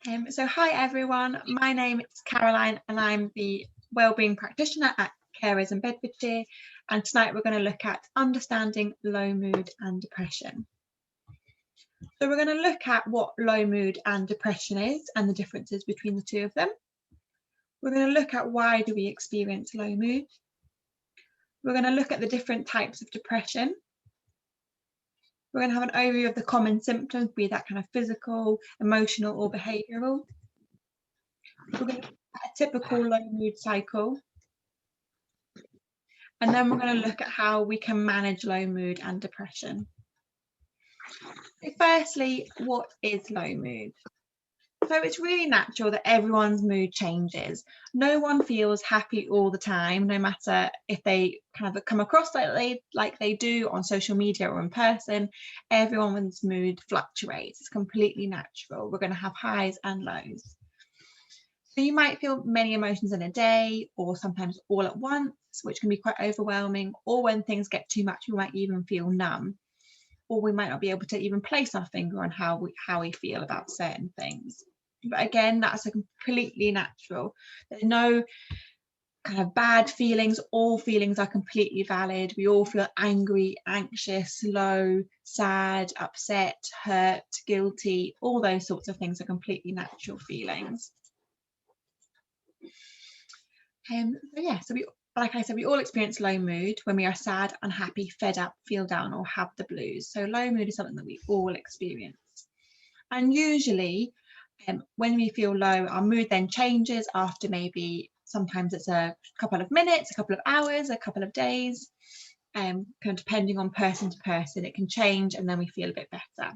So hi everyone, my name is Caroline and I'm the Wellbeing Practitioner at Carers in Bedfordshire, and tonight we're going to look at understanding low mood and depression. So we're going to look at what low mood and depression is and the differences between the two of them. We're going to look at why do we experience low mood. We're going to look at the different types of depression. We're going to have an overview of the common symptoms, be that kind of physical, emotional or behavioural. We're going to look at a typical low mood cycle. And then we're going to look at how we can manage low mood and depression. So firstly, what is low mood? So it's really natural that everyone's mood changes. No one feels happy all the time, no matter if they kind of come across like they do on social media or in person. Everyone's mood fluctuates. It's completely natural. We're going to have highs and lows. So you might feel many emotions in a day, or sometimes all at once, which can be quite overwhelming, or when things get too much, we might even feel numb, or we might not be able to even place our finger on how we feel about certain things. But again, that's completely natural. There's no kind of bad feelings. All feelings are completely valid. We all feel angry, anxious, low, sad, upset, hurt, guilty. All those sorts of things are completely natural feelings. Like I said, we all experience low mood when we are sad, unhappy, fed up, feel down, or have the blues. So low mood is something that we all experience. And usually when we feel low, our mood then changes after maybe sometimes it's a couple of minutes, a couple of hours, a couple of days, kind of depending on person to person, it can change and then we feel a bit better.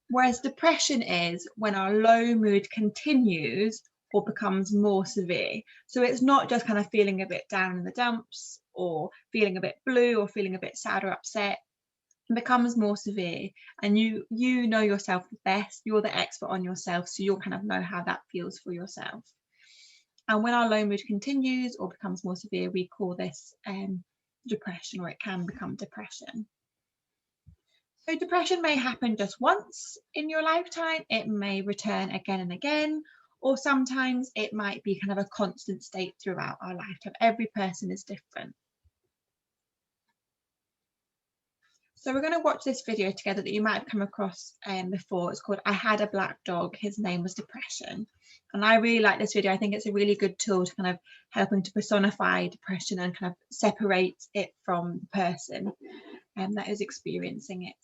Whereas depression is when our low mood continues or becomes more severe. So it's not just kind of feeling a bit down in the dumps or feeling a bit blue or feeling a bit sad or upset. It becomes more severe, and you know yourself best. You're the expert on yourself, so you'll kind of know how that feels for yourself. And when our low mood continues or becomes more severe, we call this depression, or it can become depression. So depression may happen just once in your lifetime. It may return again and again, or sometimes it might be kind of a constant state throughout our lifetime. Every person is different. So we're going to watch this video together that you might have come across before. It's called I Had a Black Dog, His Name Was Depression. And I really like this video. I think it's a really good tool to kind of help him to personify depression and kind of separate it from the person that is experiencing it.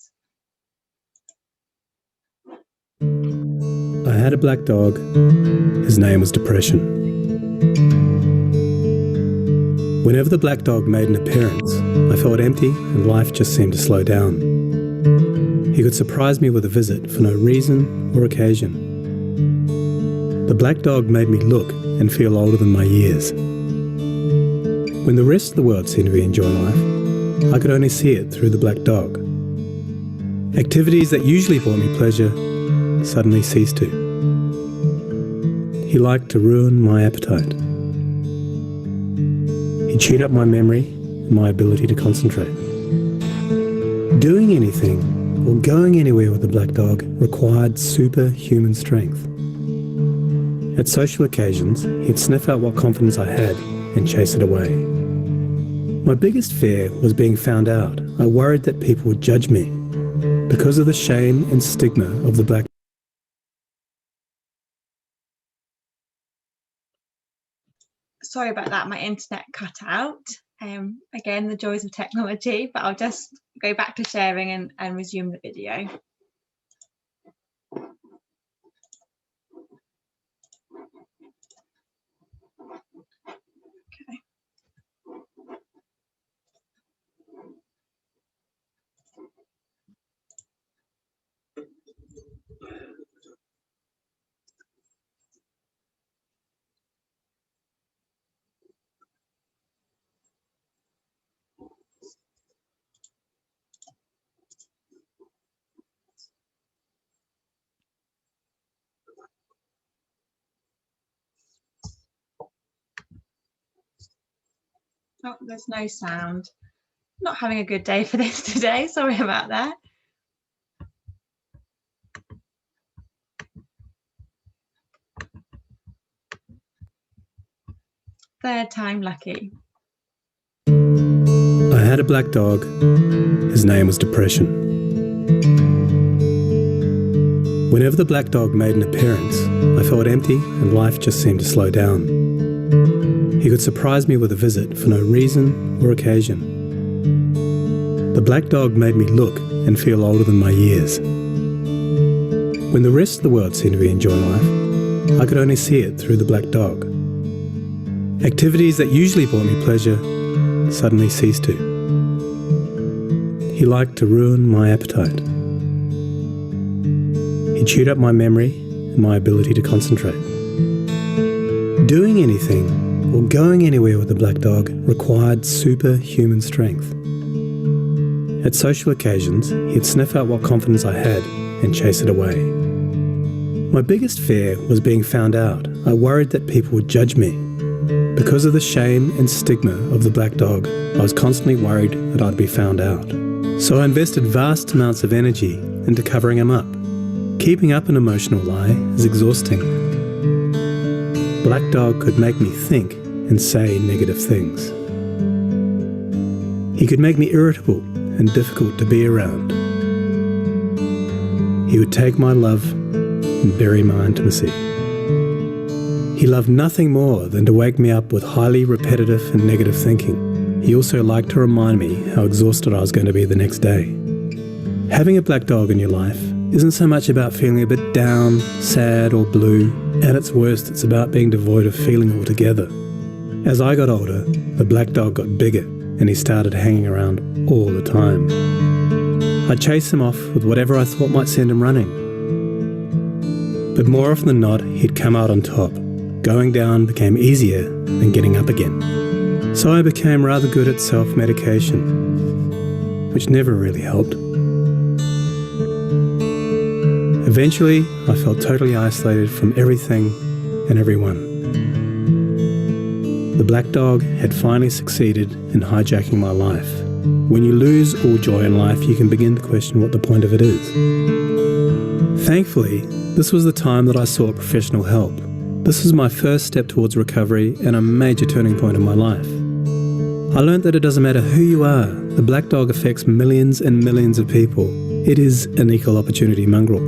I had a black dog. His name was Depression. Whenever the black dog made an appearance, I felt empty and life just seemed to slow down. He could surprise me with a visit for no reason or occasion. The black dog made me look and feel older than my years. When the rest of the world seemed to be enjoying life, I could only see it through the black dog. Activities that usually brought me pleasure suddenly ceased to. He liked to ruin my appetite. He chewed up my memory and my ability to concentrate. Doing anything or going anywhere with the black dog required superhuman strength. At social occasions, he'd sniff out what confidence I had and chase it away. My biggest fear was being found out. I worried that people would judge me because of the shame and stigma of the black. Sorry about that, my internet cut out. Again, the joys of technology, but I'll just go back to sharing and resume the video. Okay. Oh, there's no sound. Not having a good day for this today. Sorry about that. Third time lucky. I had a black dog. His name was Depression. Whenever the black dog made an appearance, I felt empty and life just seemed to slow down. He could surprise me with a visit for no reason or occasion. The black dog made me look and feel older than my years. When the rest of the world seemed to be enjoying life, I could only see it through the black dog. Activities that usually brought me pleasure suddenly ceased to. He liked to ruin my appetite. He chewed up my memory and my ability to concentrate. Doing anything or going anywhere with the black dog required superhuman strength. At social occasions, he'd sniff out what confidence I had and chase it away. My biggest fear was being found out. I worried that people would judge me. Because of the shame and stigma of the black dog, I was constantly worried that I'd be found out. So I invested vast amounts of energy into covering him up. Keeping up an emotional lie is exhausting. Black dog could make me think and say negative things. He could make me irritable and difficult to be around. He would take my love and bury my intimacy. He loved nothing more than to wake me up with highly repetitive and negative thinking. He also liked to remind me how exhausted I was going to be the next day. Having a black dog in your life isn't so much about feeling a bit down, sad or blue. At its worst, it's about being devoid of feeling altogether. As I got older, the black dog got bigger and he started hanging around all the time. I'd chase him off with whatever I thought might send him running. But more often than not, he'd come out on top. Going down became easier than getting up again. So I became rather good at self-medication, which never really helped. Eventually, I felt totally isolated from everything and everyone. The black dog had finally succeeded in hijacking my life. When you lose all joy in life, you can begin to question what the point of it is. Thankfully, this was the time that I sought professional help. This was my first step towards recovery and a major turning point in my life. I learned that it doesn't matter who you are, the black dog affects millions and millions of people. It is an equal opportunity mongrel.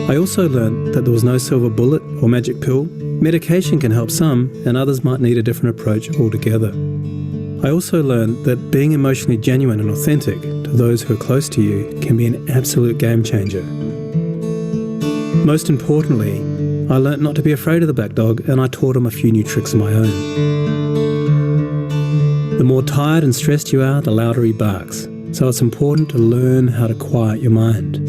I also learned that there was no silver bullet or magic pill. Medication can help some, and others might need a different approach altogether. I also learned that being emotionally genuine and authentic to those who are close to you can be an absolute game changer. Most importantly, I learnt not to be afraid of the black dog, and I taught him a few new tricks of my own. The more tired and stressed you are, the louder he barks, so it's important to learn how to quiet your mind.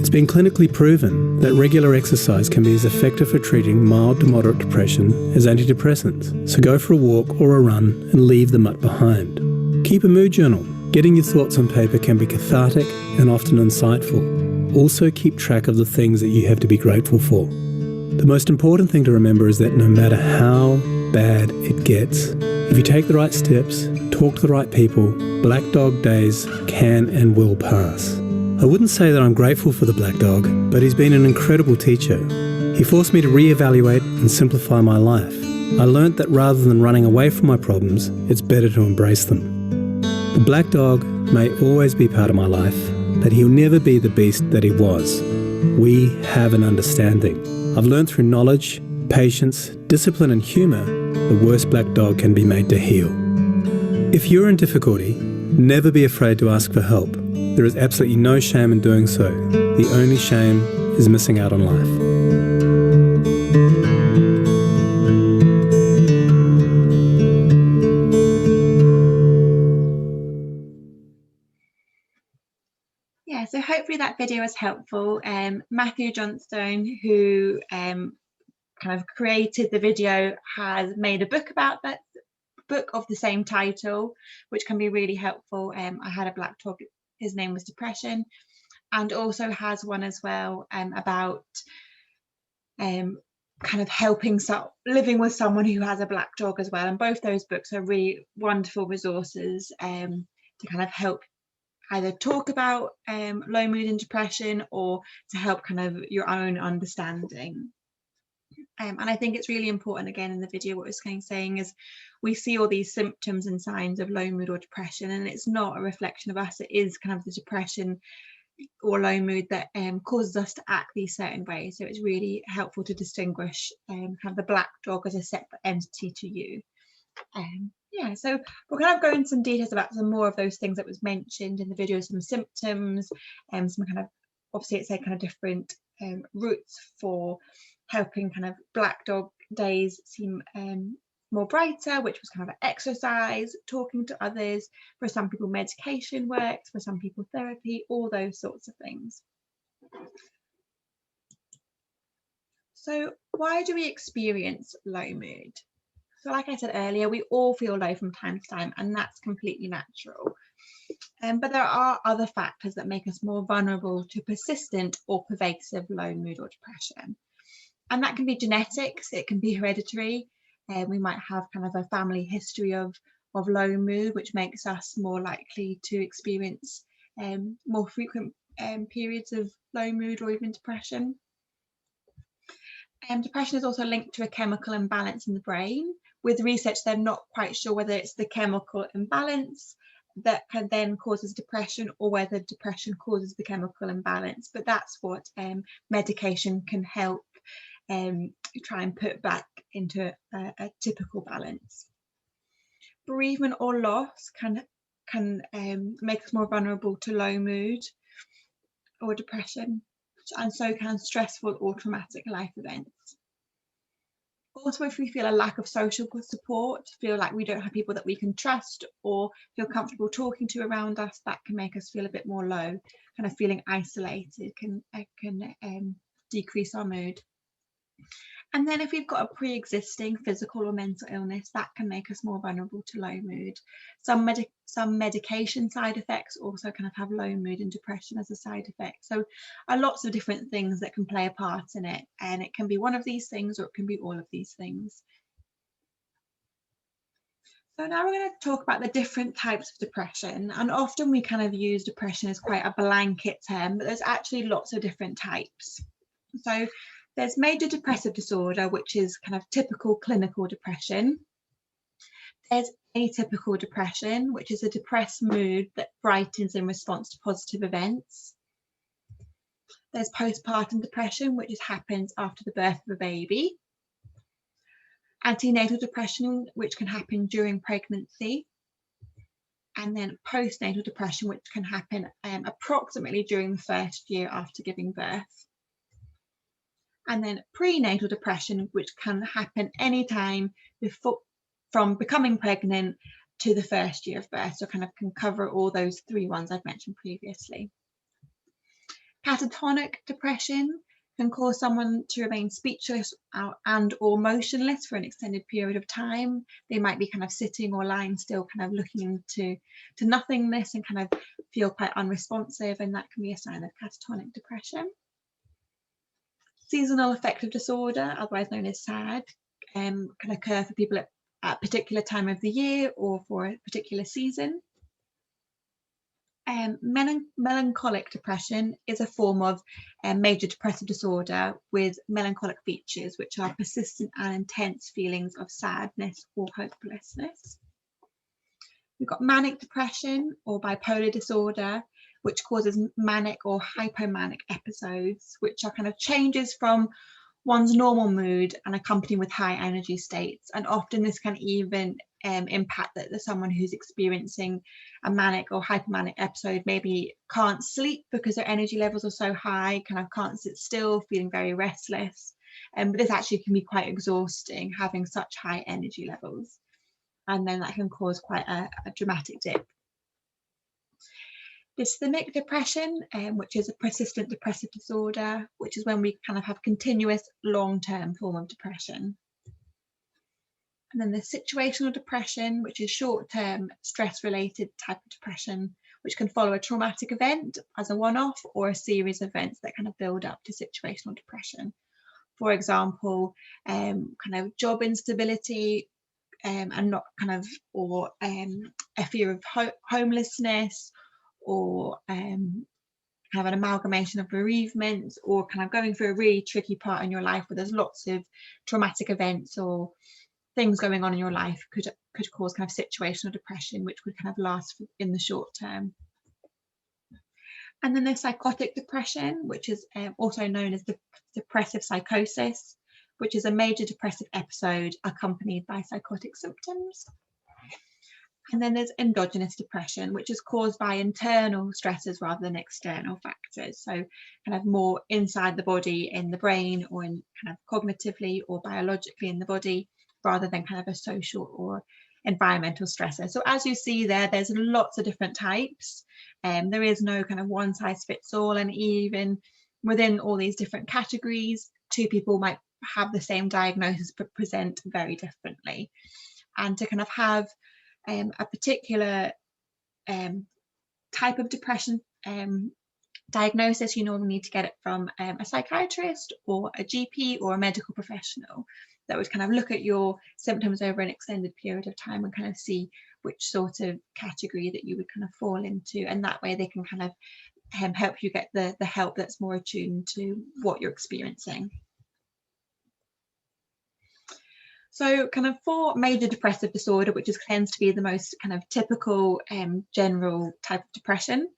It's been clinically proven that regular exercise can be as effective for treating mild to moderate depression as antidepressants, so go for a walk or a run and leave the mutt behind. Keep a mood journal. Getting your thoughts on paper can be cathartic and often insightful. Also keep track of the things that you have to be grateful for. The most important thing to remember is that no matter how bad it gets, if you take the right steps, talk to the right people, black dog days can and will pass. I wouldn't say that I'm grateful for the black dog, but he's been an incredible teacher. He forced me to reevaluate and simplify my life. I learnt that rather than running away from my problems, it's better to embrace them. The black dog may always be part of my life, but he'll never be the beast that he was. We have an understanding. I've learned through knowledge, patience, discipline and humour, the worst black dog can be made to heal. If you're in difficulty, never be afraid to ask for help. There is absolutely no shame in doing so. The only shame is missing out on life. Yeah, so hopefully that video was helpful. Matthew Johnstone, who kind of created the video, has made a book about that book of the same title, which can be really helpful. I had a black dog, his name was Depression, and also has one as well about kind of helping living with someone who has a black dog as well. And both those books are really wonderful resources to kind of help either talk about low mood and depression, or to help kind of your own understanding. And I think it's really important, again, in the video, what I was kind of saying is we see all these symptoms and signs of low mood or depression, and it's not a reflection of us. It is kind of the depression or low mood that causes us to act these certain ways. So it's really helpful to distinguish kind of the black dog as a separate entity to you. Yeah, so we'll kind of go into some details about some more of those things that was mentioned in the video, some symptoms, and some kind of, obviously it's a kind of different routes for helping kind of black dog days seem more brighter, which was kind of exercise, talking to others. For some people, medication works, for some people, therapy, all those sorts of things. So why do we experience low mood? So like I said earlier, we all feel low from time to time, and that's completely natural. But there are other factors that make us more vulnerable to persistent or pervasive low mood or depression. And that can be genetics, it can be hereditary. We might have kind of a family history of low mood, which makes us more likely to experience more frequent periods of low mood or even depression. Depression is also linked to a chemical imbalance in the brain. With research, they're not quite sure whether it's the chemical imbalance that can then causes depression or whether depression causes the chemical imbalance. But that's what medication can help try and put back into a typical balance. Bereavement or loss can make us more vulnerable to low mood or depression, and so can stressful or traumatic life events. Also, if we feel a lack of social support, feel like we don't have people that we can trust or feel comfortable talking to around us, that can make us feel a bit more low. Kind of feeling isolated can decrease our mood. And then if we've got a pre-existing physical or mental illness, that can make us more vulnerable to low mood. Some medication side effects also kind of have low mood and depression as a side effect. So lots of different things that can play a part in it. And it can be one of these things or it can be all of these things. So now we're going to talk about the different types of depression. And often we kind of use depression as quite a blanket term, but there's actually lots of different types. So there's major depressive disorder, which is kind of typical clinical depression. There's atypical depression, which is a depressed mood that brightens in response to positive events. There's postpartum depression, which happens after the birth of a baby. Antenatal depression, which can happen during pregnancy. And then postnatal depression, which can happen approximately during the first year after giving birth. And then prenatal depression, which can happen anytime before, from becoming pregnant to the first year of birth. So kind of can cover all those three ones I've mentioned previously. Catatonic depression can cause someone to remain speechless and or motionless for an extended period of time. They might be kind of sitting or lying still, kind of looking to nothingness and kind of feel quite unresponsive, and that can be a sign of catatonic depression. Seasonal affective disorder, otherwise known as SAD, can occur for people at a particular time of the year or for a particular season. Melancholic depression is a form of major depressive disorder with melancholic features, which are persistent and intense feelings of sadness or hopelessness. We've got manic depression or bipolar disorder, which causes manic or hypomanic episodes, which are kind of changes from one's normal mood and accompanied with high energy states. And often this can even impact that someone who's experiencing a manic or hypomanic episode maybe can't sleep because their energy levels are so high, kind of can't sit still, feeling very restless. But this actually can be quite exhausting, having such high energy levels. And then that can cause quite a dramatic dip. Dysthymic depression, which is a persistent depressive disorder, which is when we kind of have continuous long-term form of depression. And then the situational depression, which is short-term stress-related type of depression, which can follow a traumatic event as a one-off or a series of events that kind of build up to situational depression. For example, kind of job instability, and not kind of, or a fear of homelessness, or have an amalgamation of bereavements, or kind of going through a really tricky part in your life where there's lots of traumatic events or things going on in your life, could cause kind of situational depression, which would kind of last in the short term. And then there's psychotic depression, which is also known as depressive psychosis, which is a major depressive episode accompanied by psychotic symptoms. And then there's endogenous depression, which is caused by internal stresses rather than external factors. So kind of more inside the body, in the brain, or in kind of cognitively or biologically in the body, rather than kind of a social or environmental stressor. So as you see there, there's lots of different types. There is no kind of one size fits all, and even within all these different categories, two people might have the same diagnosis but present very differently. And to kind of have a particular type of depression diagnosis, you normally need to get it from a psychiatrist or a GP or a medical professional that would kind of look at your symptoms over an extended period of time and kind of see which sort of category that you would kind of fall into, and that way they can kind of help you get the help that's more attuned to what you're experiencing. So kind of for major depressive disorder, which tends to be the most kind of typical general type of depression,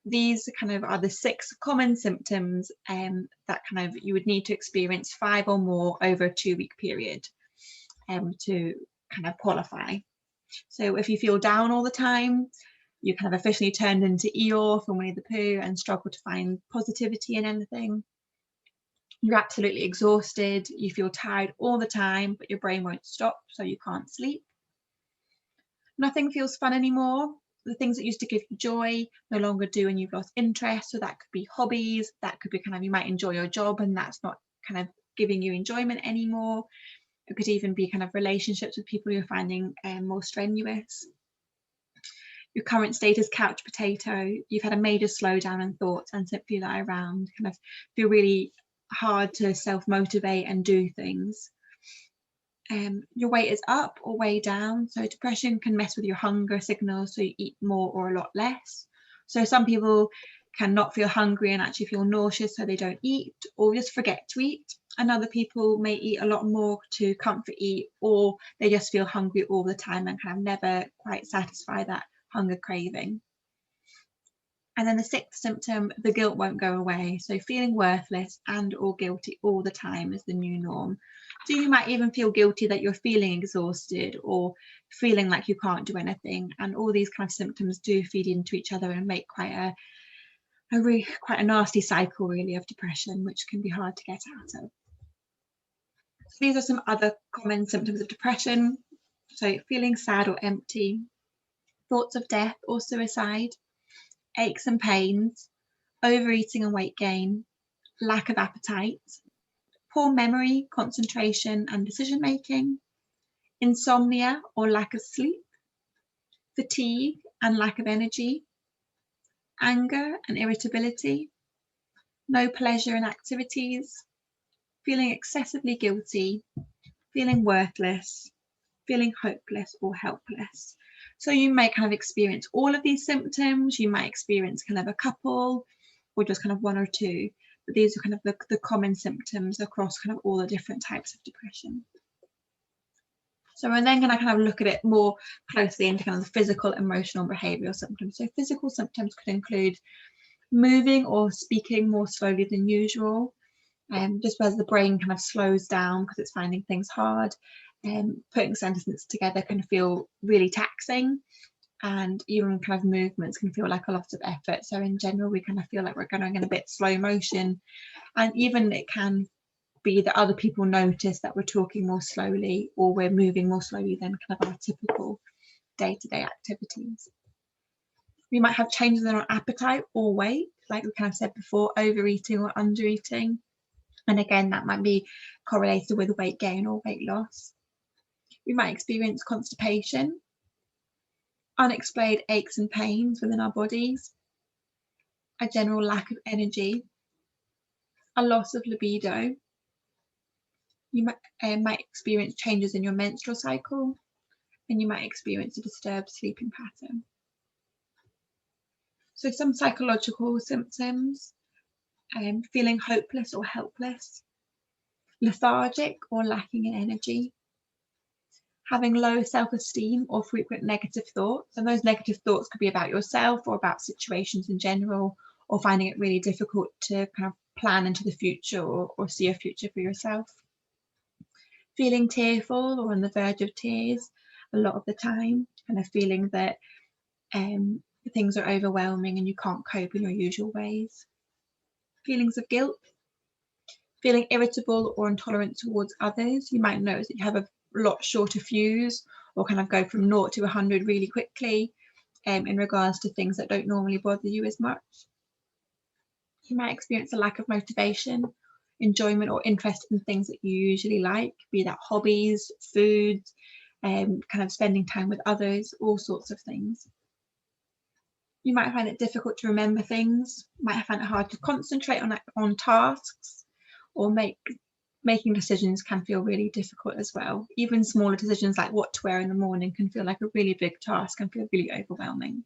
these kind of are the 6 common symptoms that kind of you would need to experience 5 or more over a 2-week period to kind of qualify. So if you feel down all the time, you kind of officially turned into Eeyore from Winnie the Pooh and struggle to find positivity in anything. You're absolutely exhausted, you feel tired all the time, but your brain won't stop, so you can't sleep. Nothing feels fun anymore. The things that used to give you joy no longer do, and you've lost interest. So that could be hobbies, that could be kind of, you might enjoy your job and that's not kind of giving you enjoyment anymore. It could even be kind of relationships with people you're finding more strenuous. Your current state is couch potato. You've had a major slowdown in thoughts and simply lie around, kind of feel really hard to self-motivate and do things. Your weight is up or way down. So depression can mess with your hunger signals, so you eat more or a lot less. So some people can not feel hungry and actually feel nauseous, so they don't eat or just forget to eat. And other people may eat a lot more to comfort eat, or they just feel hungry all the time and kind of never quite satisfy that hunger craving. And then the 6th symptom, the guilt won't go away. So feeling worthless and or guilty all the time is the new norm. So you might even feel guilty that you're feeling exhausted or feeling like you can't do anything. And all these kind of symptoms do feed into each other and make quite a nasty cycle really of depression, which can be hard to get out of. So these are some other common symptoms of depression. So feeling sad or empty, thoughts of death or suicide, aches and pains, overeating and weight gain, lack of appetite, poor memory, concentration and decision making, insomnia or lack of sleep, fatigue and lack of energy, anger and irritability, no pleasure in activities, feeling excessively guilty, feeling worthless, feeling hopeless or helpless. So you may kind of experience all of these symptoms. You might experience kind of a couple or just kind of 1 or 2, but these are kind of the common symptoms across kind of all the different types of depression. So we're then going to kind of look at it more closely into kind of the physical, emotional, and behavioural symptoms. So physical symptoms could include moving or speaking more slowly than usual, just as the brain kind of slows down because it's finding things hard. Putting sentences together can feel really taxing, and even kind of movements can feel like a lot of effort. So in general, we kind of feel like we're going in a bit slow motion, and even it can be that other people notice that we're talking more slowly or we're moving more slowly than kind of our typical day-to-day activities. We might have changes in our appetite or weight, like we kind of said before, overeating or undereating, and again that might be correlated with weight gain or weight loss. We might experience constipation, unexplained aches and pains within our bodies, a general lack of energy, a loss of libido. You might experience changes in your menstrual cycle, and you might experience a disturbed sleeping pattern. So some psychological symptoms, feeling hopeless or helpless, lethargic or lacking in energy, having low self-esteem or frequent negative thoughts. And those negative thoughts could be about yourself or about situations in general, or finding it really difficult to kind of plan into the future or see a future for yourself. Feeling tearful or on the verge of tears a lot of the time, kind of feeling that things are overwhelming and you can't cope in your usual ways. Feelings of guilt, feeling irritable or intolerant towards others. You might notice that you have a lot shorter fuse or kind of go from 0 to 100 really quickly in regards to things that don't normally bother you as much. You might experience a lack of motivation, enjoyment or interest in things that you usually like, be that hobbies, food, kind of spending time with others, all sorts of things. You might find it difficult to remember things, might find it hard to concentrate on tasks, or making decisions can feel really difficult as well. Even smaller decisions like what to wear in the morning can feel like a really big task and feel really overwhelming.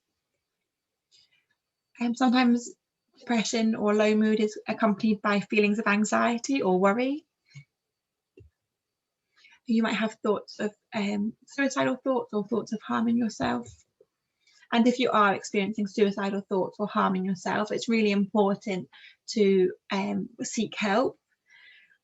Sometimes depression or low mood is accompanied by feelings of anxiety or worry. You might have thoughts of suicidal thoughts or thoughts of harming yourself. And if you are experiencing suicidal thoughts or harming yourself, it's really important to seek help.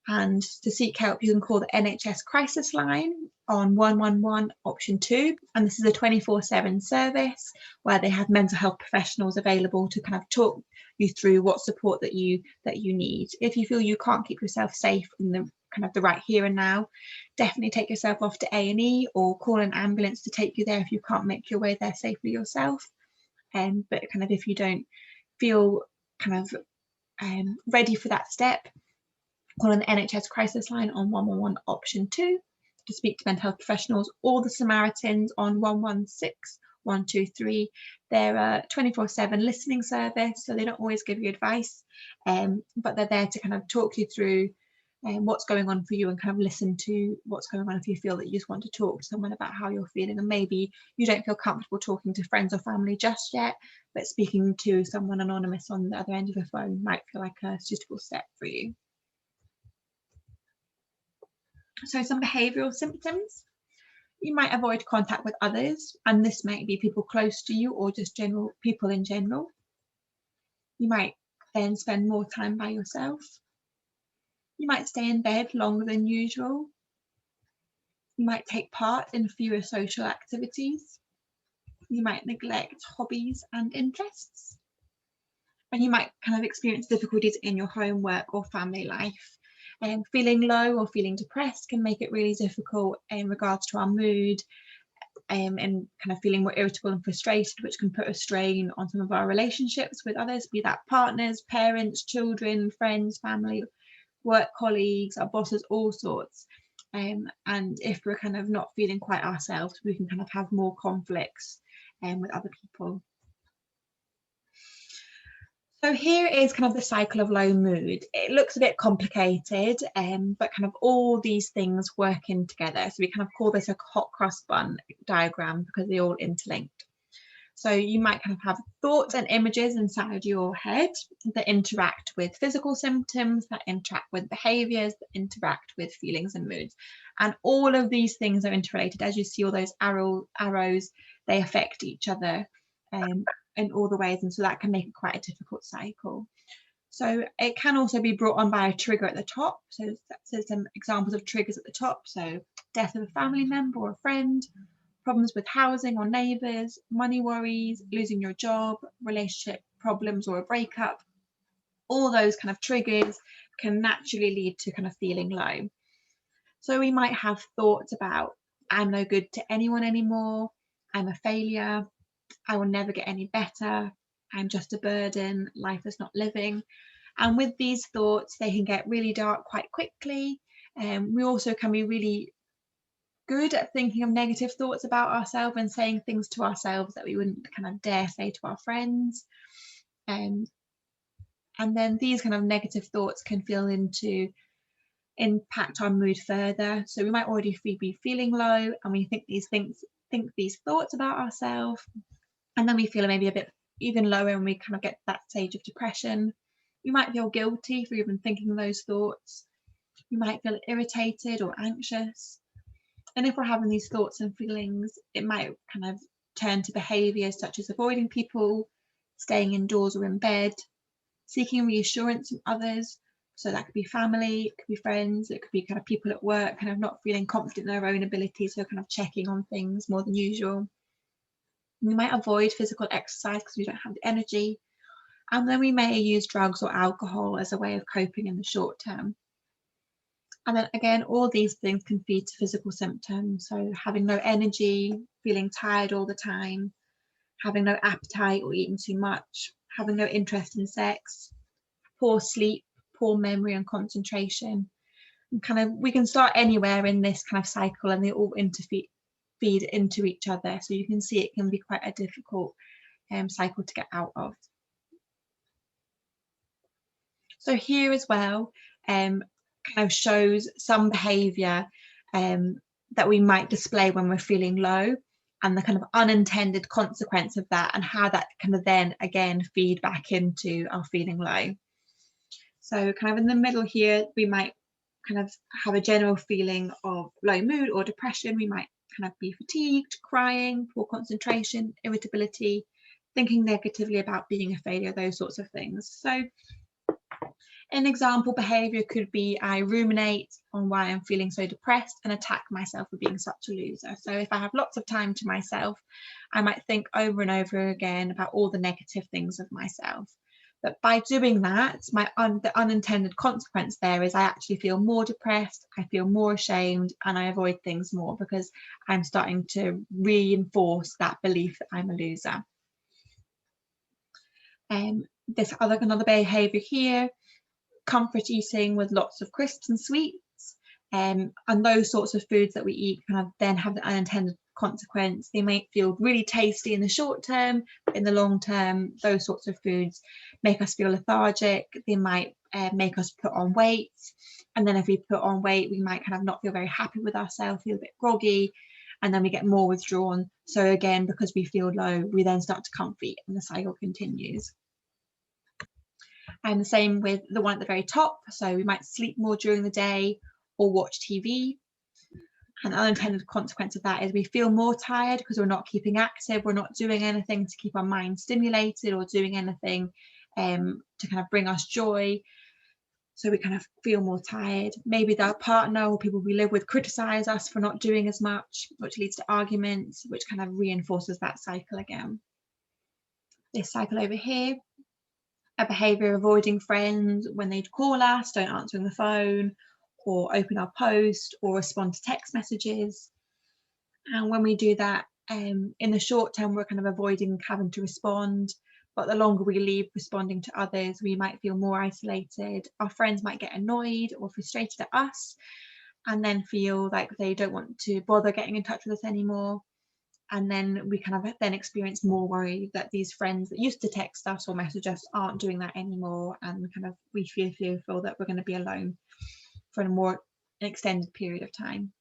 And to seek help, you can call the NHS crisis line on 111 option 2. And this is a 24/7 service where they have mental health professionals available to kind of talk you through what support that you need. If you feel you can't keep yourself safe in the kind of the right here and now, definitely take yourself off to A&E or call an ambulance to take you there if you can't make your way there safely yourself. But kind of if you don't feel kind of ready for that step, call on the NHS crisis line on 111 option 2 to speak to mental health professionals, or the Samaritans on 116 123. They're a 24/7 listening service, so they don't always give you advice, but they're there to kind of talk you through what's going on for you and kind of listen to what's going on if you feel that you just want to talk to someone about how you're feeling, and maybe you don't feel comfortable talking to friends or family just yet, but speaking to someone anonymous on the other end of the phone might feel like a suitable step for you. So some behavioural symptoms. You might avoid contact with others, and this might be people close to you or just general people in general. You might then spend more time by yourself. You might stay in bed longer than usual. You might take part in fewer social activities. You might neglect hobbies and interests. And you might kind of experience difficulties in your home, work or family life. Feeling low or feeling depressed can make it really difficult in regards to our mood, and kind of feeling more irritable and frustrated, which can put a strain on some of our relationships with others, be that partners, parents, children, friends, family, work colleagues, our bosses, all sorts. And if we're kind of not feeling quite ourselves, we can kind of have more conflicts with other people. So here is kind of the cycle of low mood. It looks a bit complicated, but kind of all these things working together. So we kind of call this a hot cross bun diagram because they're all interlinked. So you might kind of have thoughts and images inside your head that interact with physical symptoms, that interact with behaviours, that interact with feelings and moods. And all of these things are interrelated. As you see all those arrows, they affect each other in all the ways, and so that can make it quite a difficult cycle. So it can also be brought on by a trigger at the top. So some examples of triggers at the top. So death of a family member or a friend, problems with housing or neighbours, money worries, losing your job, relationship problems or a breakup. All those kind of triggers can naturally lead to kind of feeling low. So we might have thoughts about, I'm no good to anyone anymore, I'm a failure, I will never get any better, I'm just a burden, life is not living. And with these thoughts, they can get really dark quite quickly. We also can be really good at thinking of negative thoughts about ourselves and saying things to ourselves that we wouldn't kind of dare say to our friends. And then these kind of negative thoughts can impact our mood further. So we might already be feeling low, and we think these thoughts about ourselves, and then we feel maybe a bit even lower when we kind of get to that stage of depression. You might feel guilty for even thinking those thoughts. You might feel irritated or anxious. And if we're having these thoughts and feelings, it might kind of turn to behaviours such as avoiding people, staying indoors or in bed, seeking reassurance from others. So that could be family, it could be friends, it could be kind of people at work, kind of not feeling confident in their own abilities, so kind of checking on things more than usual. We might avoid physical exercise because we don't have the energy. And then we may use drugs or alcohol as a way of coping in the short term. And then again, all these things can feed to physical symptoms. So having no energy, feeling tired all the time, having no appetite or eating too much, having no interest in sex, poor sleep, poor memory and concentration. And kind of, we can start anywhere in this kind of cycle, and they all feed into each other. So you can see it can be quite a difficult cycle to get out of. So here as well, kind of shows some behaviour that we might display when we're feeling low, and the kind of unintended consequence of that, and how that kind of then again feed back into our feeling low. So kind of in the middle here, we might kind of have a general feeling of low mood or depression. We might kind of be fatigued, crying, poor concentration, irritability, thinking negatively about being a failure, those sorts of things. So an example behaviour could be I ruminate on why I'm feeling so depressed and attack myself for being such a loser. So if I have lots of time to myself, I might think over and over again about all the negative things of myself. But by doing that, the unintended consequence there is I actually feel more depressed, I feel more ashamed, and I avoid things more because I'm starting to reinforce that belief that I'm a loser. Another behaviour here, comfort eating with lots of crisps and sweets, and those sorts of foods that we eat kind of then have the unintended consequence. They might feel really tasty in the short term, but in the long term, those sorts of foods make us feel lethargic. They might make us put on weight, and then if we put on weight, we might kind of not feel very happy with ourselves, feel a bit groggy, and then we get more withdrawn. So again, because we feel low, we then start to comfort eat, and the cycle continues. And the same with the one at the very top. So we might sleep more during the day or watch TV. And the unintended consequence of that is we feel more tired because we're not keeping active, we're not doing anything to keep our mind stimulated or doing anything to kind of bring us joy. So we kind of feel more tired. Maybe our partner or people we live with criticize us for not doing as much, which leads to arguments, which kind of reinforces that cycle again. This cycle over here, a behaviour avoiding friends when they call us, don't answer the phone, or open our post, or respond to text messages. And when we do that, in the short term, we're kind of avoiding having to respond. But the longer we leave responding to others, we might feel more isolated. Our friends might get annoyed or frustrated at us, and then feel like they don't want to bother getting in touch with us anymore. And then we kind of then experience more worry that these friends that used to text us or message us aren't doing that anymore, and kind of we feel that we're going to be alone for an extended period of time.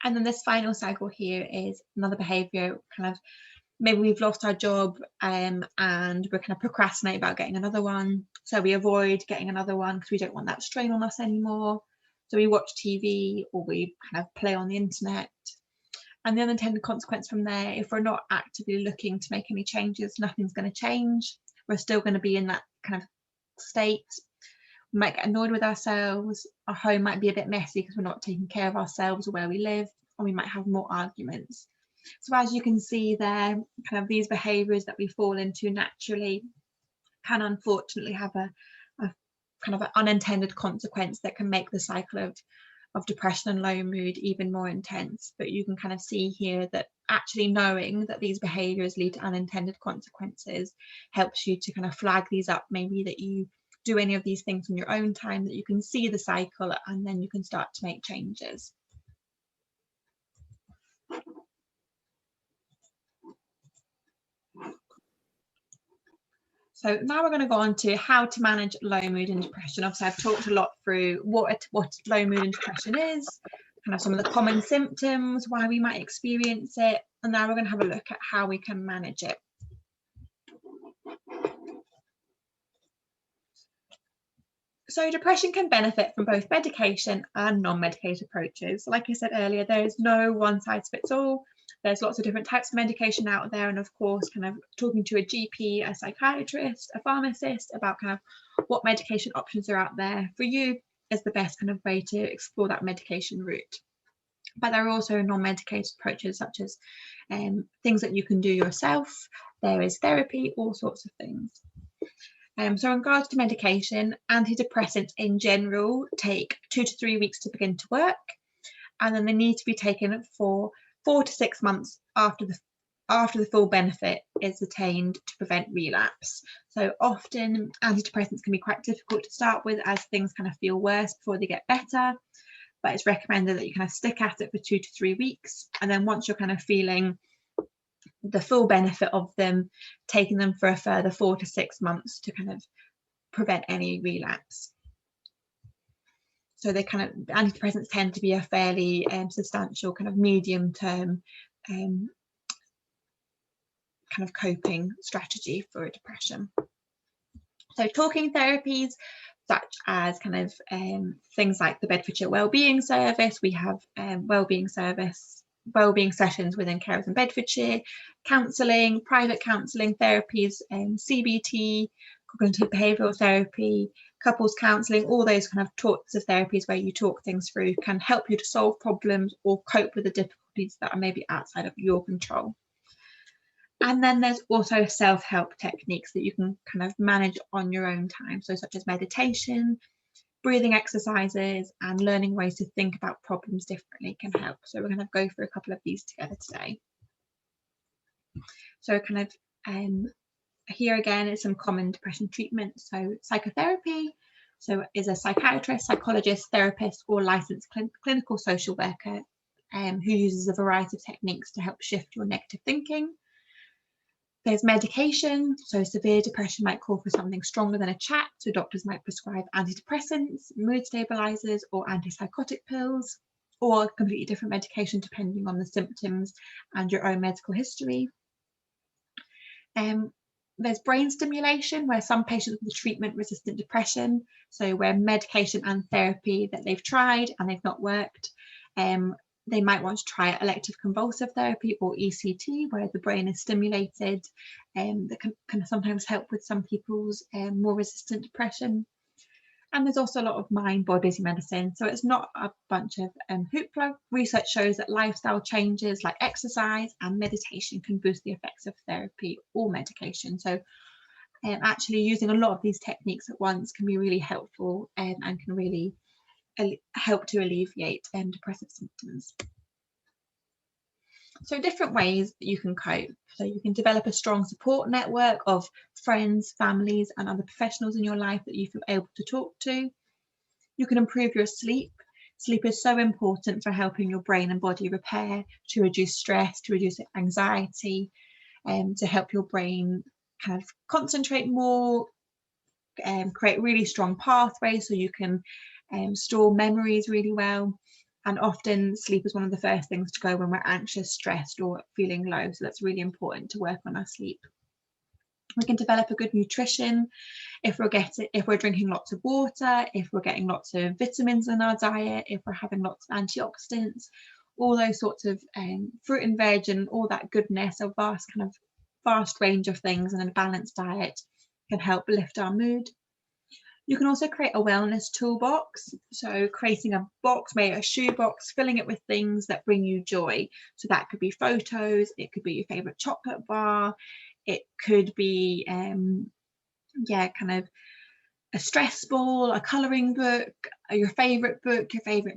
And then this final cycle here is another behaviour, kind of maybe we've lost our job and we're kind of procrastinating about getting another one. So we avoid getting another one because we don't want that strain on us anymore. So we watch TV or we kind of play on the internet. And the unintended consequence from there, if we're not actively looking to make any changes, nothing's going to change. We're still going to be in that kind of state. We might get annoyed with ourselves. Our home might be a bit messy because we're not taking care of ourselves or where we live, and we might have more arguments. So as you can see there, kind of these behaviours that we fall into naturally can unfortunately have a kind of an unintended consequence that can make the cycle of depression and low mood even more intense. But you can kind of see here that actually knowing that these behaviours lead to unintended consequences helps you to kind of flag these up, maybe that you do any of these things in your own time, that you can see the cycle and then you can start to make changes. So now we're going to go on to how to manage low mood and depression. Obviously, I've talked a lot through what low mood and depression is, kind of some of the common symptoms, why we might experience it, and now we're going to have a look at how we can manage it. So depression can benefit from both medication and non-medicated approaches. Like I said earlier, there is no one size fits all. There's lots of different types of medication out there, and of course kind of talking to a GP, a psychiatrist, a pharmacist about kind of what medication options are out there for you is the best kind of way to explore that medication route. But there are also non-medicated approaches such as things that you can do yourself. There is therapy, all sorts of things. So in regards to medication, antidepressants in general take 2 to 3 weeks to begin to work, and then they need to be taken for 4 to 6 months after the full benefit is attained to prevent relapse. So often antidepressants can be quite difficult to start with as things kind of feel worse before they get better, but it's recommended that you kind of stick at it for 2 to 3 weeks, and then once you're kind of feeling the full benefit of them, taking them for a further 4 to 6 months to kind of prevent any relapse. So they kind of, antidepressants tend to be a fairly substantial kind of medium term kind of coping strategy for depression. So talking therapies such as kind of things like the Bedfordshire Wellbeing Service, we have wellbeing sessions within Carers in Bedfordshire, counselling, private counselling therapies, CBT, cognitive behavioural therapy, couples counselling, all those kind of sorts of therapies where you talk things through can help you to solve problems or cope with the difficulties that are maybe outside of your control. And then there's also self-help techniques that you can kind of manage on your own time, so such as meditation, breathing exercises, and learning ways to think about problems differently can help. So we're going to go through a couple of these together today. So kind of here again is some common depression treatments. So psychotherapy, so is a psychiatrist, psychologist, therapist, or licensed clinical social worker who uses a variety of techniques to help shift your negative thinking. There's medication, so severe depression might call for something stronger than a chat, so doctors might prescribe antidepressants, mood stabilizers, or antipsychotic pills, or completely different medication depending on the symptoms and your own medical history. There's brain stimulation, where some patients with treatment-resistant depression, so where medication and therapy that they've tried and they've not worked, they might want to try elective convulsive therapy or ECT, where the brain is stimulated, that can sometimes help with some people's more resistant depression. And there's also a lot of mind-body medicine, so it's not a bunch of hoopla. Research shows that lifestyle changes like exercise and meditation can boost the effects of therapy or medication. So actually using a lot of these techniques at once can be really helpful and can really help to alleviate depressive symptoms. So different ways that you can cope. So you can develop a strong support network of friends, families, and other professionals in your life that you feel able to talk to. You can improve your sleep. Sleep is so important for helping your brain and body repair, to reduce stress, to reduce anxiety, to help your brain kind of concentrate more, create really strong pathways so you can store memories really well. And often sleep is one of the first things to go when we're anxious, stressed, or feeling low. So that's really important to work on our sleep. We can develop a good nutrition if we're drinking lots of water, if we're getting lots of vitamins in our diet, if we're having lots of antioxidants, all those sorts of fruit and veg and all that goodness, a vast range of things, and a balanced diet can help lift our mood. You can also create a wellness toolbox, so creating a box, maybe a shoebox, filling it with things that bring you joy. So that could be photos, it could be your favourite chocolate bar, it could be kind of a stress ball, a colouring book, your favourite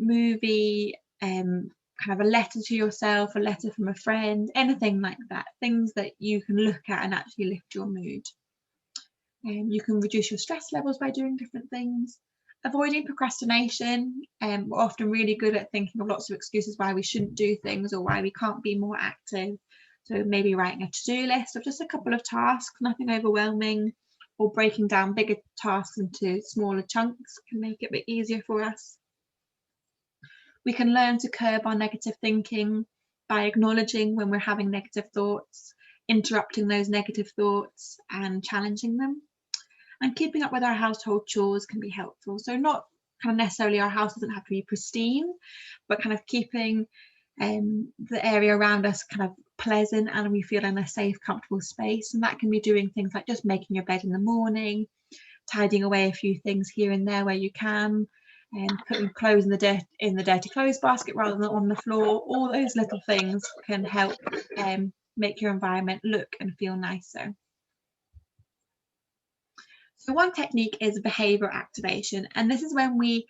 movie, kind of a letter to yourself, a letter from a friend, anything like that, things that you can look at and actually lift your mood. You can reduce your stress levels by doing different things. Avoiding procrastination. We're often really good at thinking of lots of excuses why we shouldn't do things or why we can't be more active. So maybe writing a to-do list of just a couple of tasks, nothing overwhelming, or breaking down bigger tasks into smaller chunks can make it a bit easier for us. We can learn to curb our negative thinking by acknowledging when we're having negative thoughts, interrupting those negative thoughts and challenging them. And keeping up with our household chores can be helpful. So not kind of necessarily our house doesn't have to be pristine, but kind of keeping the area around us kind of pleasant and we feel in a safe, comfortable space. And that can be doing things like just making your bed in the morning, tidying away a few things here and there where you can, and putting clothes in the dirty clothes basket rather than on the floor. All those little things can help make your environment look and feel nicer. So one technique is behaviour activation, and this is when we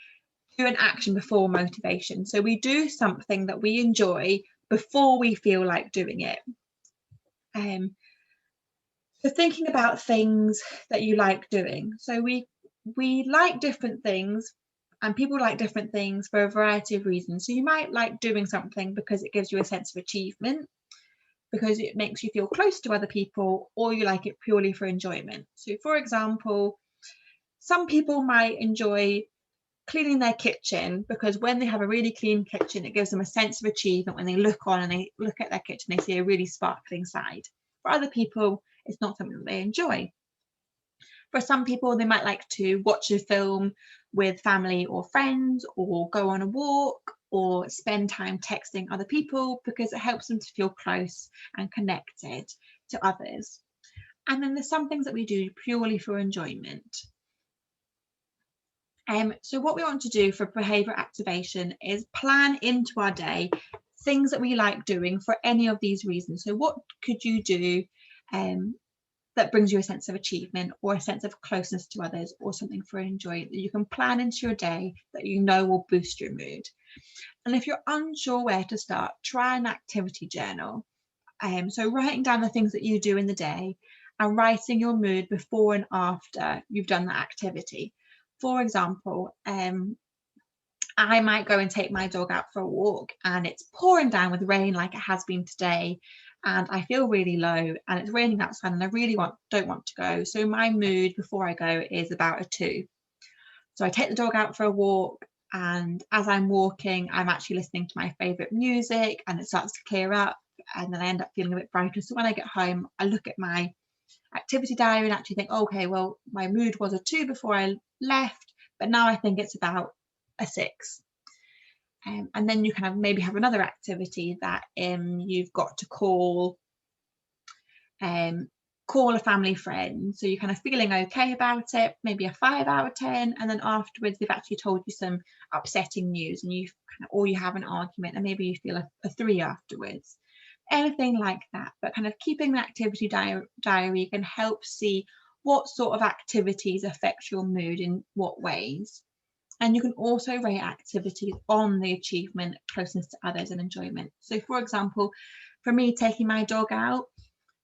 do an action before motivation. So we do something that we enjoy before we feel like doing it. So thinking about things that you like doing. So we like different things, and people like different things for a variety of reasons. So you might like doing something because it gives you a sense of achievement, because it makes you feel close to other people, or you like it purely for enjoyment. So for example, some people might enjoy cleaning their kitchen because when they have a really clean kitchen, it gives them a sense of achievement. When they look on and they look at their kitchen, they see a really sparkling side. For other people, it's not something that they enjoy. For some people, they might like to watch a film with family or friends, or go on a walk, or spend time texting other people because it helps them to feel close and connected to others. And then there's some things that we do purely for enjoyment. So what we want to do for behaviour activation is plan into our day things that we like doing for any of these reasons. So what could you do that brings you a sense of achievement or a sense of closeness to others, or something for enjoyment that you can plan into your day that you know will boost your mood? And if you're unsure where to start, try an activity journal. So writing down the things that you do in the day and writing your mood before and after you've done that activity. For example, I might go and take my dog out for a walk and it's pouring down with rain like it has been today, and I feel really low and it's raining outside and I really don't want to go. So my mood before I go is about a 2. So I take the dog out for a walk, and as I'm walking, I'm actually listening to my favourite music and it starts to clear up, and then I end up feeling a bit brighter. So when I get home, I look at my activity diary and actually think, okay, well, my mood was a 2 before I left, but now I think it's about a 6. And then you kind of maybe have another activity that you've got to call a family friend. So you're kind of feeling okay about it, maybe a 5 out of 10, and then afterwards they've actually told you some upsetting news and or you have an argument and maybe you feel a 3 afterwards. Anything like that, but kind of keeping the activity diary can help see what sort of activities affect your mood in what ways. And you can also rate activities on the achievement, closeness to others, and enjoyment. So for example, for me, taking my dog out,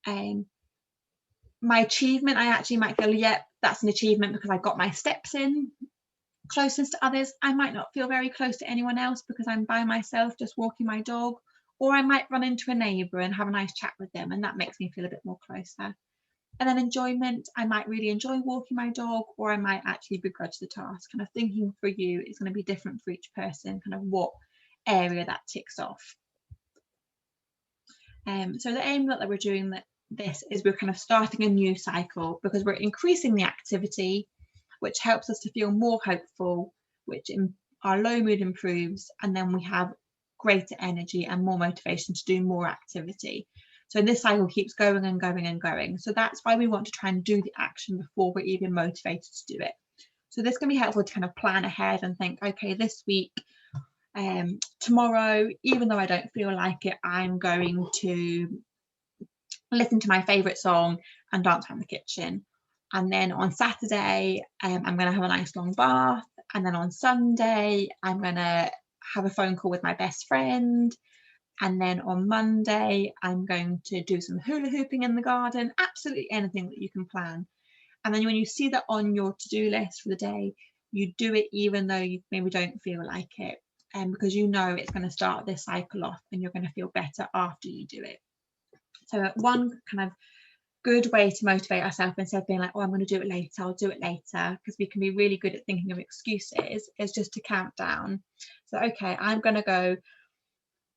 my achievement, I actually might feel, yep, that's an achievement because I got my steps in. Closeness to others, I might not feel very close to anyone else because I'm by myself just walking my dog, or I might run into a neighbour and have a nice chat with them, and that makes me feel a bit more closer. And then enjoyment, I might really enjoy walking my dog, or I might actually begrudge the task. Kind of thinking for you is going to be different for each person, kind of what area that ticks off. So the aim that we're doing this is we're kind of starting a new cycle because we're increasing the activity, which helps us to feel more hopeful, which our low mood improves, and then we have greater energy and more motivation to do more activity. So this cycle keeps going and going and going. So that's why we want to try and do the action before we're even motivated to do it. So this can be helpful to kind of plan ahead and think, okay, this week, tomorrow, even though I don't feel like it, I'm going to listen to my favourite song and dance around the kitchen. And then on Saturday, I'm going to have a nice long bath. And then on Sunday, I'm going to have a phone call with my best friend. And then on Monday, I'm going to do some hula hooping in the garden, absolutely anything that you can plan. And then when you see that on your to-do list for the day, you do it even though you maybe don't feel like it, because you know it's going to start this cycle off and you're going to feel better after you do it. So one kind of good way to motivate ourselves, instead of being like, oh, I'm going to do it later, I'll do it later, because we can be really good at thinking of excuses, is just to count down. So, okay, I'm going to go,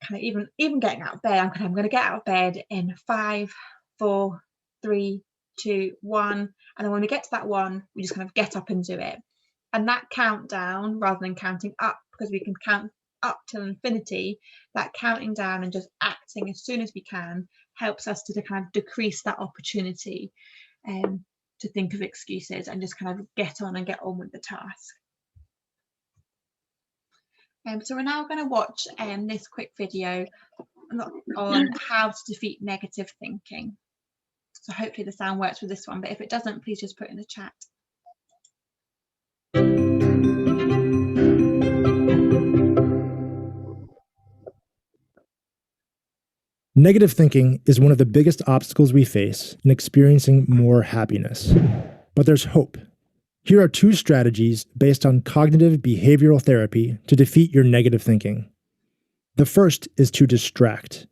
kind of even getting out of bed, I'm going to get out of bed in 5, 4, 3, 2, 1, and then when we get to that 1, we just kind of get up and do it. And that countdown, rather than counting up, because we can count up till infinity, that counting down and just acting as soon as we can helps us to kind of decrease that opportunity to think of excuses and just kind of get on with the task. So we're now going to watch this quick video on how to defeat negative thinking. So hopefully the sound works with this one, but if it doesn't, please just put it in the chat. Negative thinking is one of the biggest obstacles we face in experiencing more happiness. But there's hope. Here are 2 strategies based on cognitive behavioral therapy to defeat your negative thinking. The first is to distract.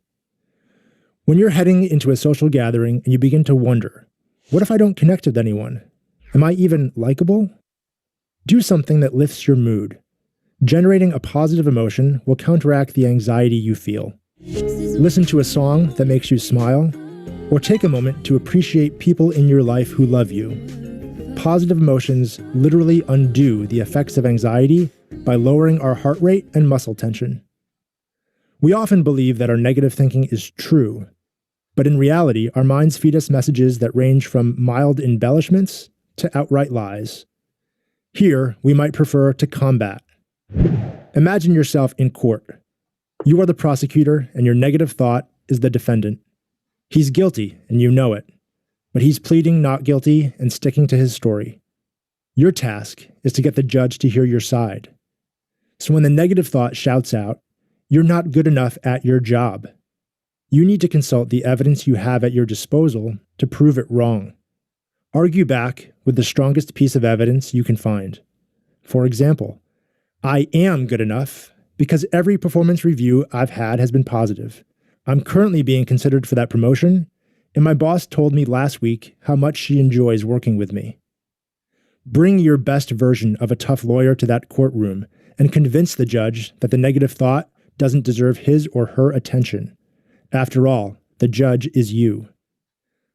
When you're heading into a social gathering and you begin to wonder, what if I don't connect with anyone? Am I even likable? Do something that lifts your mood. Generating a positive emotion will counteract the anxiety you feel. Listen to a song that makes you smile, or take a moment to appreciate people in your life who love you. Positive emotions literally undo the effects of anxiety by lowering our heart rate and muscle tension. We often believe that our negative thinking is true, but in reality, our minds feed us messages that range from mild embellishments to outright lies. Here, we might prefer to combat. Imagine yourself in court. You are the prosecutor, and your negative thought is the defendant. He's guilty, and you know it, but he's pleading not guilty and sticking to his story. Your task is to get the judge to hear your side. So when the negative thought shouts out, "You're not good enough at your job," you need to consult the evidence you have at your disposal to prove it wrong. Argue back with the strongest piece of evidence you can find. For example, "I am good enough because every performance review I've had has been positive. I'm currently being considered for that promotion, and my boss told me last week how much she enjoys working with me." Bring your best version of a tough lawyer to that courtroom and convince the judge that the negative thought doesn't deserve his or her attention. After all, the judge is you.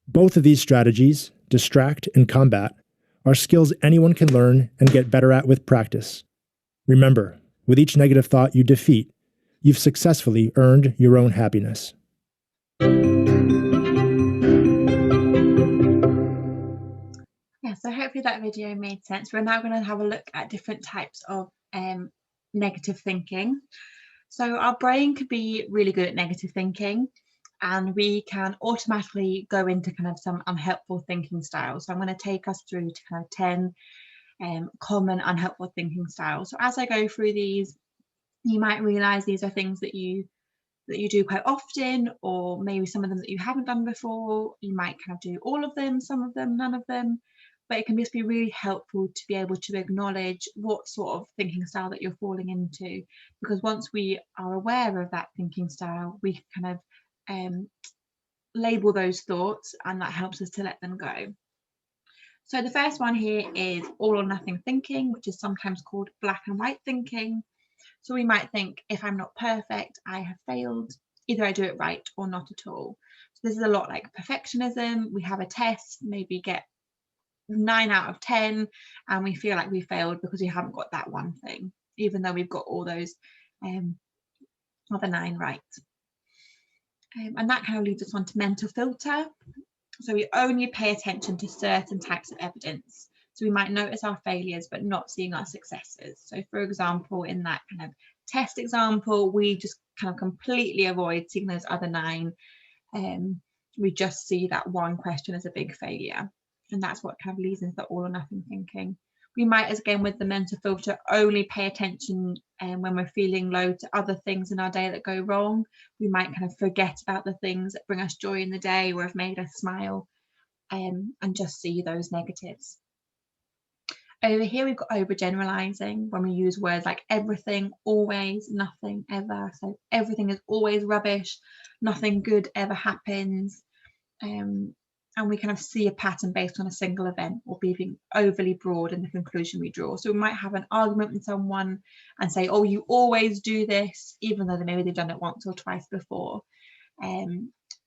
Both of these strategies, distract and combat, are skills anyone can learn and get better at with practice. Remember, with each negative thought you defeat, you've successfully earned your own happiness. Yeah, so hopefully that video made sense. We're now going to have a look at different types of negative thinking. So our brain could be really good at negative thinking, and we can automatically go into kind of some unhelpful thinking styles. So I'm going to take us through to kind of 10 common unhelpful thinking styles. So as I go through these, you might realize these are things that you do quite often, or maybe some of them that you haven't done before. You might kind of do all of them, some of them, none of them, but it can just be really helpful to be able to acknowledge what sort of thinking style that you're falling into, because once we are aware of that thinking style, we can kind of label those thoughts, and that helps us to let them go. So the first one here is all or nothing thinking, which is sometimes called black and white thinking. So we might think, if I'm not perfect, I have failed. Either I do it right or not at all. So this is a lot like perfectionism. We have a test, maybe get 9 out of 10, and we feel like we failed because we haven't got that one thing, even though we've got all those other 9 right. And that kind of leads us on to mental filter. So we only pay attention to certain types of evidence. So we might notice our failures, but not seeing our successes. So for example, in that kind of test example, we just kind of completely avoid seeing those other 9. We just see that one question as a big failure. And that's what kind of leads into the all or nothing thinking. We might, as again with the mental filter, only pay attention when we're feeling low to other things in our day that go wrong. We might kind of forget about the things that bring us joy in the day or have made us smile, and just see those negatives. Over here, we've got overgeneralizing, when we use words like everything, always, nothing, ever. So everything is always rubbish, nothing good ever happens. And we kind of see a pattern based on a single event, or being overly broad in the conclusion we draw. So we might have an argument with someone and say, oh, you always do this, even though maybe they've done it once or twice before.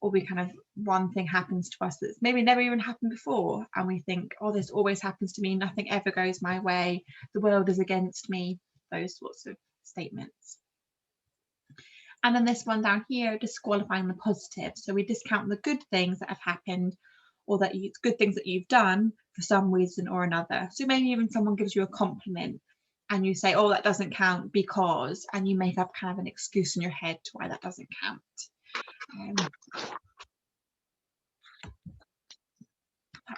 or we kind of, one thing happens to us that's maybe never even happened before, and we think, oh, this always happens to me, nothing ever goes my way, the world is against me, those sorts of statements. And then this one down here, disqualifying the positive. So we discount the good things that have happened, or that good things that you've done for some reason or another. So maybe even someone gives you a compliment and you say, oh, that doesn't count because, and you make up kind of an excuse in your head to why that doesn't count.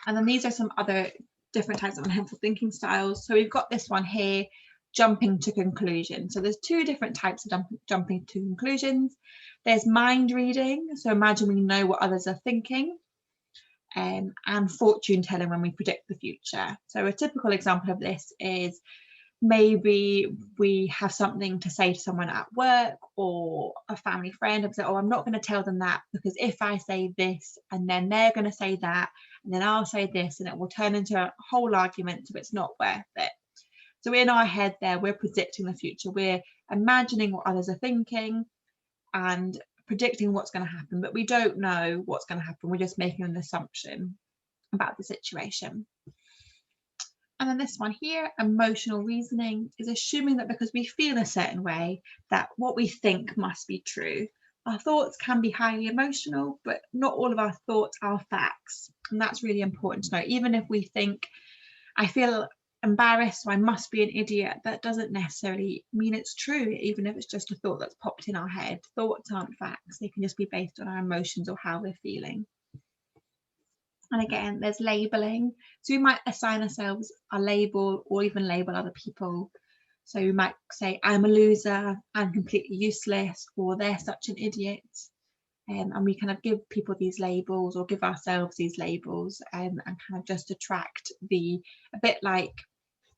And then these are some other different types of unhelpful thinking styles. So we've got this one here, jumping to conclusions. So there's two different types of jumping to conclusions. There's mind reading, so imagine we know what others are thinking, and fortune telling, when we predict the future. So a typical example of this is maybe we have something to say to someone at work or a family friend, and say, oh, I'm not going to tell them that, because if I say this and then they're going to say that and then I'll say this, and it will turn into a whole argument, so it's not worth it. So in our head there, we're predicting the future, we're imagining what others are thinking and predicting what's going to happen, but we don't know what's going to happen, we're just making an assumption about the situation. And then this one here, emotional reasoning, is assuming that because we feel a certain way, that what we think must be true. Our thoughts can be highly emotional, but not all of our thoughts are facts. And that's really important to know. Even if we think, I feel embarrassed, so I must be an idiot, that doesn't necessarily mean it's true, even if it's just a thought that's popped in our head. Thoughts aren't facts, they can just be based on our emotions or how we're feeling. And again, there's labeling. So we might assign ourselves a label, or even label other people. So we might say, I'm a loser, I'm completely useless, or they're such an idiot. And we kind of give people these labels, or give ourselves these labels, and kind of just attract a bit like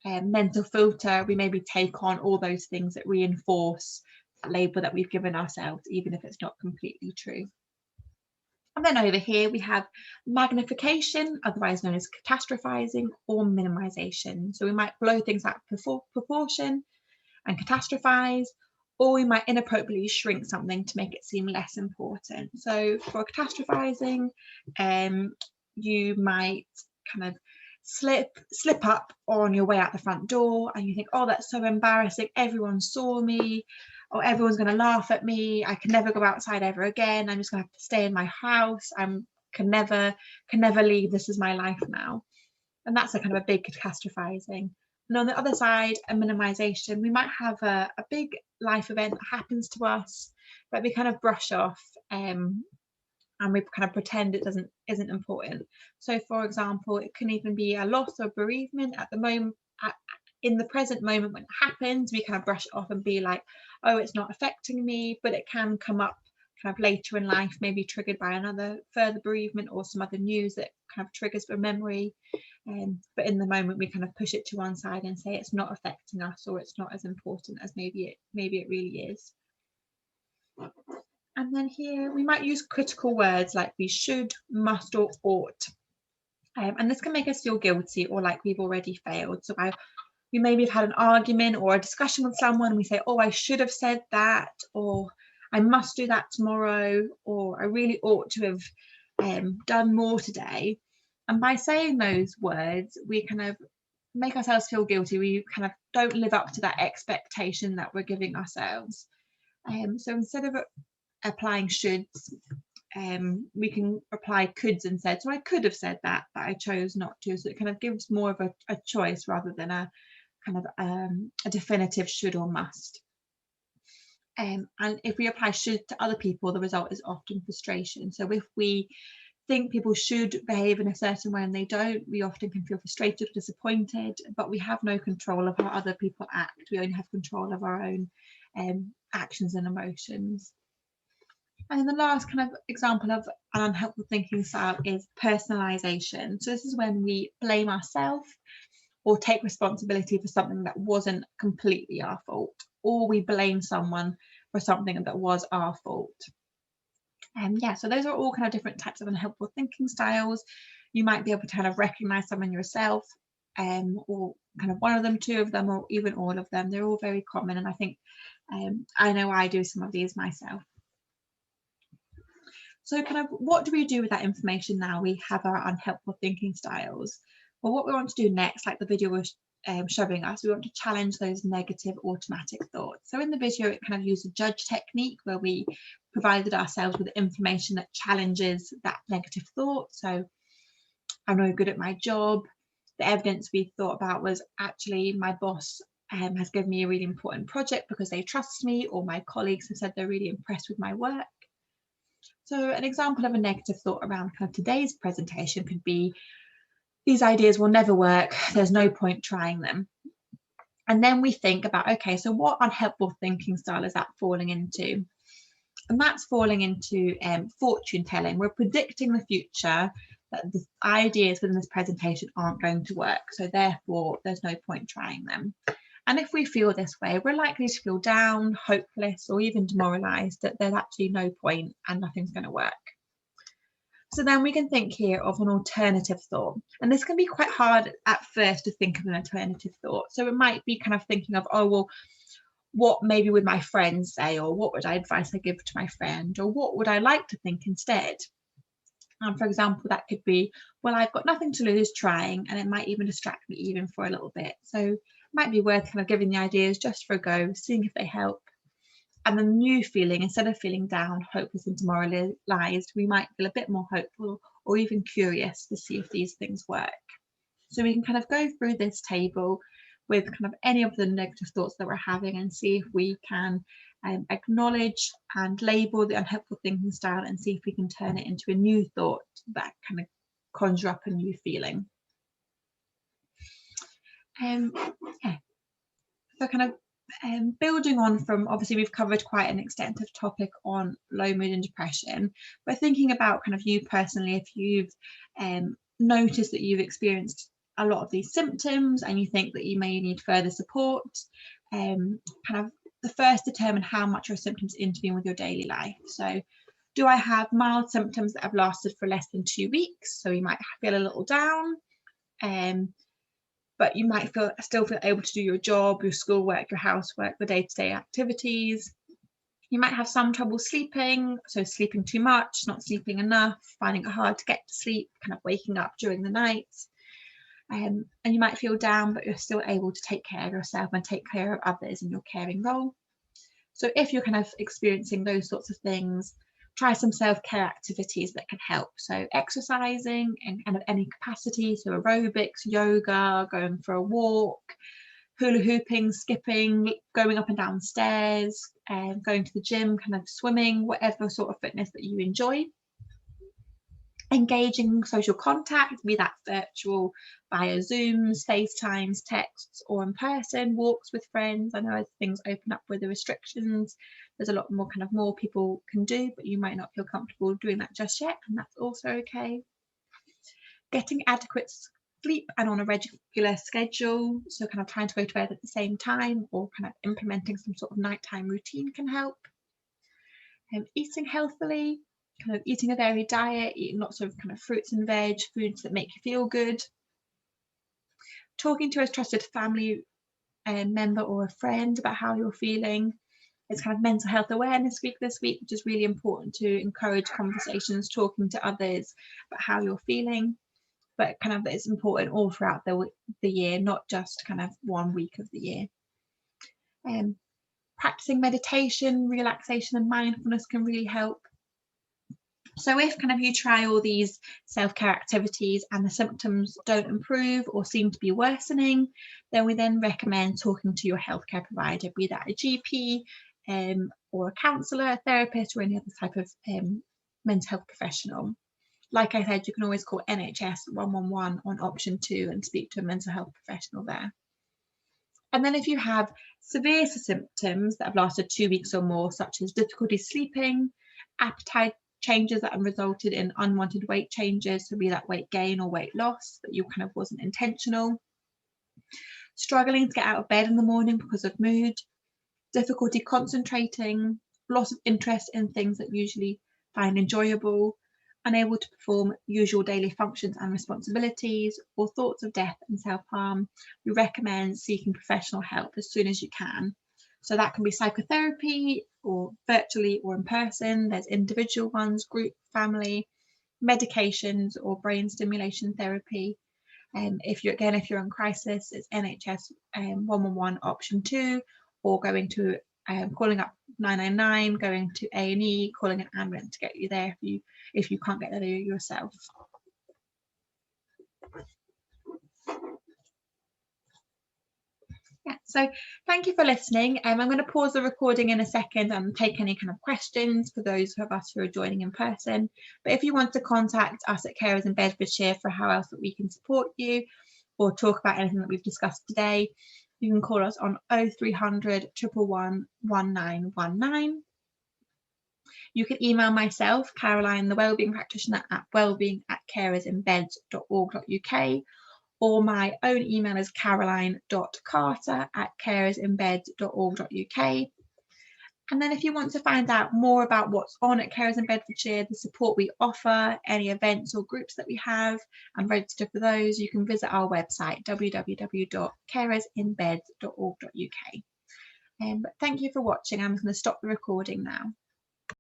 mental filter. We maybe take on all those things that reinforce the label that we've given ourselves, even if it's not completely true. And then over here we have magnification, otherwise known as catastrophizing or minimization. So we might blow things out of proportion and catastrophize, or we might inappropriately shrink something to make it seem less important. So for catastrophizing, you might kind of slip up on your way out the front door, and you think, oh, that's so embarrassing, everyone saw me, or everyone's going to laugh at me, I can never go outside ever again, I'm just going to have to stay in my house, can never leave, this is my life now. And that's a kind of a big catastrophizing. And on the other side, a minimization, we might have a big life event that happens to us, but we kind of brush off, and we kind of pretend it isn't important. So for example, it can even be a loss or bereavement at the moment, in the present moment when it happens, we kind of brush it off and be like, oh, it's not affecting me, but it can come up kind of later in life, maybe triggered by another further bereavement or some other news that kind of triggers a memory. But in the moment we kind of push it to one side and say it's not affecting us, or it's not as important as maybe it really is. And then here we might use critical words like we should, must, or ought. And this can make us feel guilty, or like we've already failed. So we maybe have had an argument or a discussion with someone, and we say, oh, I should have said that, or I must do that tomorrow, or I really ought to have done more today. And by saying those words, we kind of make ourselves feel guilty. We kind of don't live up to that expectation that we're giving ourselves. So instead of applying shoulds, we can apply coulds instead. So I could have said that, but I chose not to. So it kind of gives more of a choice rather than a kind of a definitive should or must. And if we apply should to other people, the result is often frustration. So if we think people should behave in a certain way and they don't, we often can feel frustrated or disappointed, but we have no control of how other people act. We only have control of our own actions and emotions. And then the last kind of example of an unhelpful thinking style is personalization. So this is when we blame ourselves or take responsibility for something that wasn't completely our fault, or we blame someone for something that was our fault. And yeah, so those are all kind of different types of unhelpful thinking styles. You might be able to kind of recognize some in yourself, or kind of one of them, two of them, or even all of them. They're all very common, and I think I know I do some of these myself. So kind of what do we do with that information now we have our unhelpful thinking styles? Well, what we want to do next, like the video was showing us, we want to challenge those negative automatic thoughts. So in the video, it kind of used a judge technique where we provided ourselves with information that challenges that negative thought. So I'm no good at my job. The evidence we thought about was actually my boss has given me a really important project because they trust me, or my colleagues have said they're really impressed with my work. So an example of a negative thought around kind of today's presentation could be, these ideas will never work, there's no point trying them. And then we think about, okay, so what unhelpful thinking style is that falling into? And that's falling into fortune telling. We're predicting the future, that the ideas within this presentation aren't going to work, so therefore there's no point trying them. And if we feel this way, we're likely to feel down, hopeless, or even demoralised that there's actually no point and nothing's going to work. So then we can think here of an alternative thought. And this can be quite hard at first to think of an alternative thought. So it might be kind of thinking of, oh, well, what maybe would my friends say, or what would advice I give to my friend, or what would I like to think instead? And for example, that could be, well, I've got nothing to lose trying, and it might even distract me even for a little bit. So it might be worth kind of giving the ideas just for a go, seeing if they help. And the new feeling, instead of feeling down, hopeless and demoralised, we might feel a bit more hopeful or even curious to see if these things work. So we can kind of go through this table with kind of any of the negative thoughts that we're having and see if we can acknowledge and label the unhelpful thinking style and see if we can turn it into a new thought that kind of conjure up a new feeling. Yeah. So kind of building on from, obviously we've covered quite an extensive topic on low mood and depression, but thinking about kind of you personally, if you've noticed that you've experienced a lot of these symptoms and you think that you may need further support, kind of the first, determine how much your symptoms intervene with your daily life. So do I have mild symptoms that have lasted for less than 2 weeks? So you might feel a little down, but you might still feel able to do your job, your schoolwork, your housework, the day-to-day activities. You might have some trouble sleeping, so sleeping too much, not sleeping enough, finding it hard to get to sleep, kind of waking up during the night. And you might feel down, but you're still able to take care of yourself and take care of others in your caring role. So if you're kind of experiencing those sorts of things, try some self-care activities that can help. So exercising in kind of any capacity, so aerobics, yoga, going for a walk, hula hooping, skipping, going up and down stairs, going to the gym, kind of swimming, whatever sort of fitness that you enjoy. Engaging social contact, be that virtual via Zooms, FaceTimes, texts, or in person, walks with friends. I know as things open up with the restrictions, there's a lot more people can do, but you might not feel comfortable doing that just yet, and that's also okay. Getting adequate sleep and on a regular schedule, so kind of trying to go to bed at the same time, or kind of implementing some sort of nighttime routine can help. Eating healthily, kind of eating a varied diet, eating lots of kind of fruits and veg, foods that make you feel good. Talking to a trusted family member or a friend about how you're feeling. It's kind of mental health awareness week this week, which is really important to encourage conversations, talking to others about how you're feeling. But kind of it's important all throughout the year, not just kind of 1 week of the year. Practicing meditation, relaxation and mindfulness can really help. So if kind of you try all these self-care activities and the symptoms don't improve or seem to be worsening, then we then recommend talking to your healthcare provider, be that a GP or a counsellor, a therapist, or any other type of mental health professional. Like I said, you can always call NHS 111 on option 2 and speak to a mental health professional there. And then if you have severe symptoms that have lasted 2 weeks or more, such as difficulty sleeping, appetite changes that have resulted in unwanted weight changes, so be that weight gain or weight loss that you kind of wasn't intentional, struggling to get out of bed in the morning because of mood, difficulty concentrating, loss of interest in things that you usually find enjoyable, unable to perform usual daily functions and responsibilities, or thoughts of death and self-harm, we recommend seeking professional help as soon as you can. So that can be psychotherapy, or virtually or in person. There's individual ones, group, family, medications, or brain stimulation therapy. If you're in crisis, it's NHS 111 option 2, or going to calling up 999, going to A&E, calling an ambulance to get you there if you can't get there yourself. Yeah, so thank you for listening. I'm going to pause the recording in a second and take any kind of questions for those of us who are joining in person. But if you want to contact us at Carers in Bedfordshire for how else that we can support you, or talk about anything that we've discussed today, you can call us on 0300 111 1919. You can email myself, Caroline, the Wellbeing Practitioner, at wellbeing@caresinbeds.org.uk, or my own email is caroline.carter@caresinbeds.org.uk. And then if you want to find out more about what's on at Carers in Bedfordshire, the support we offer, any events or groups that we have, and register for those, you can visit our website, www.caresinbeds.org.uk. But thank you for watching. I'm going to stop the recording now.